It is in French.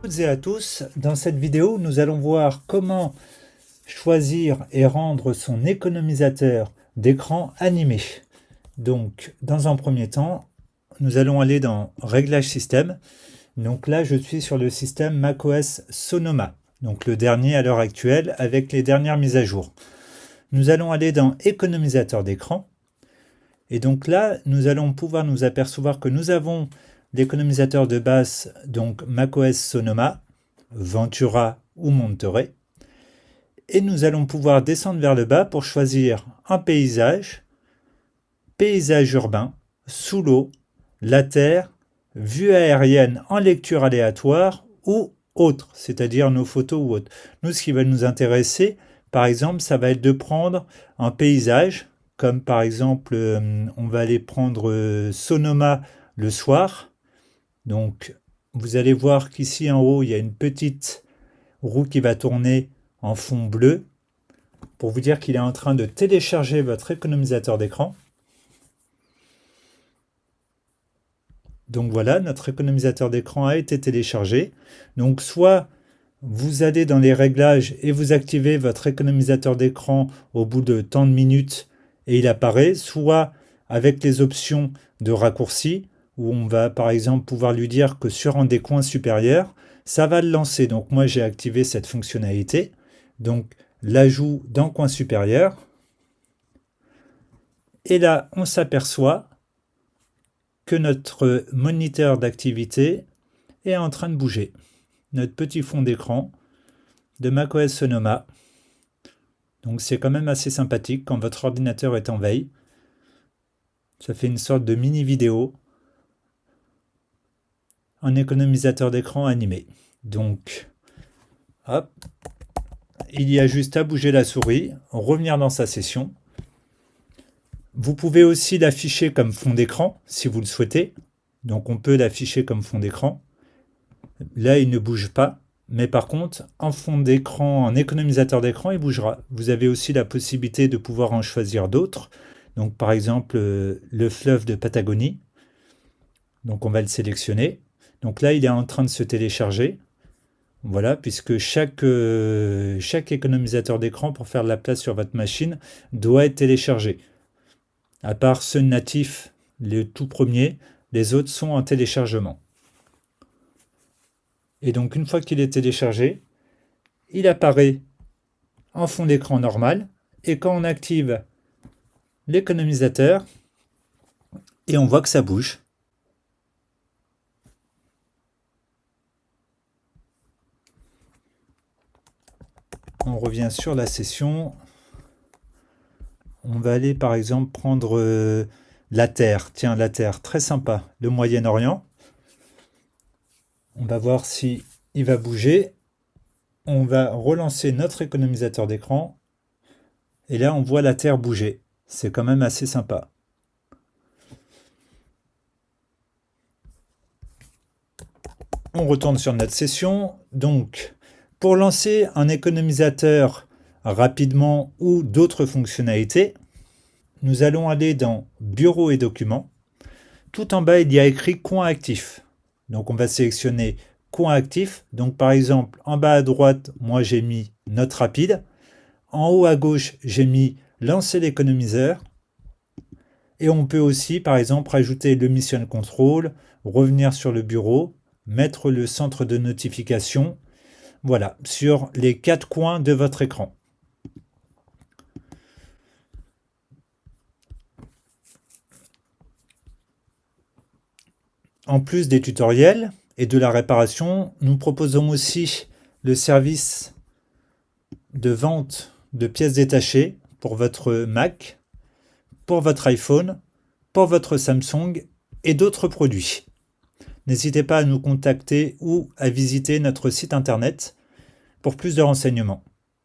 toutes et à tous, dans cette vidéo, nous allons voir comment choisir et rendre son économisateur d'écran animé. Donc, dans un premier temps, nous allons aller dans Réglages système. Donc là, je suis sur le système macOS Sonoma, donc le dernier à l'heure actuelle avec les dernières mises à jour. Nous allons aller dans Économisateur d'écran. Et donc là, nous allons pouvoir nous apercevoir que nous avons l'économisateur de base, donc macOS Sonoma, Ventura ou Monterey. Et nous allons pouvoir descendre vers le bas pour choisir un paysage, paysage urbain, sous l'eau, la terre, vue aérienne en lecture aléatoire ou autre, c'est-à-dire nos photos ou autres. Nous, ce qui va nous intéresser, par exemple, ça va être de prendre un paysage, comme par exemple, on va aller prendre Sonoma le soir. Donc, vous allez voir qu'ici en haut, il y a une petite roue qui va tourner en fond bleu pour vous dire qu'il est en train de télécharger votre économisateur d'écran. Donc voilà, notre économisateur d'écran a été téléchargé. Donc soit vous allez dans les réglages et vous activez votre économisateur d'écran au bout de tant de minutes et il apparaît, soit avec les options de raccourci, où on va par exemple pouvoir lui dire que sur un des coins supérieurs, ça va le lancer. Donc moi j'ai activé cette fonctionnalité, donc l'ajout d'un coin supérieur. Et là on s'aperçoit que notre moniteur d'activité est en train de bouger. Notre petit fond d'écran de macOS Sonoma. Donc c'est quand même assez sympathique quand votre ordinateur est en veille. Ça fait une sorte de mini vidéo. Un économisateur d'écran animé. Donc, hop, il y a juste à bouger la souris, revenir dans sa session. Vous pouvez aussi l'afficher comme fond d'écran, si vous le souhaitez. Donc on peut l'afficher comme fond d'écran. Là, il ne bouge pas. Mais par contre, en fond d'écran, en économisateur d'écran, il bougera. Vous avez aussi la possibilité de pouvoir en choisir d'autres. Donc par exemple, le fleuve de Patagonie. Donc on va le sélectionner. Donc là, il est en train de se télécharger. Voilà, puisque chaque économisateur d'écran, pour faire de la place sur votre machine, doit être téléchargé. À part ceux natifs, les tout premiers, les autres sont en téléchargement. Et donc, une fois qu'il est téléchargé, il apparaît en fond d'écran normal. Et quand on active l'économisateur, et on voit que ça bouge. On revient sur la session. On va aller par exemple prendre la Terre. Tiens, la Terre, très sympa. Le Moyen-Orient. On va voir si il va bouger. On va relancer notre économisateur d'écran. Et là, on voit la Terre bouger. C'est quand même assez sympa. On retourne sur notre session. Donc, pour lancer un économisateur rapidement ou d'autres fonctionnalités, nous allons aller dans Bureau et Documents. Tout en bas, il y a écrit Coin actif. Donc, on va sélectionner Coin actif. Donc, par exemple, en bas à droite, moi, j'ai mis Note rapide. En haut à gauche, j'ai mis Lancer l'économiseur. Et on peut aussi, par exemple, rajouter le Mission Control, revenir sur le bureau, mettre le centre de notification. Voilà, sur les 4 coins de votre écran. En plus des tutoriels et de la réparation, nous proposons aussi le service de vente de pièces détachées pour votre Mac, pour votre iPhone, pour votre Samsung et d'autres produits. N'hésitez pas à nous contacter ou à visiter notre site internet pour plus de renseignements.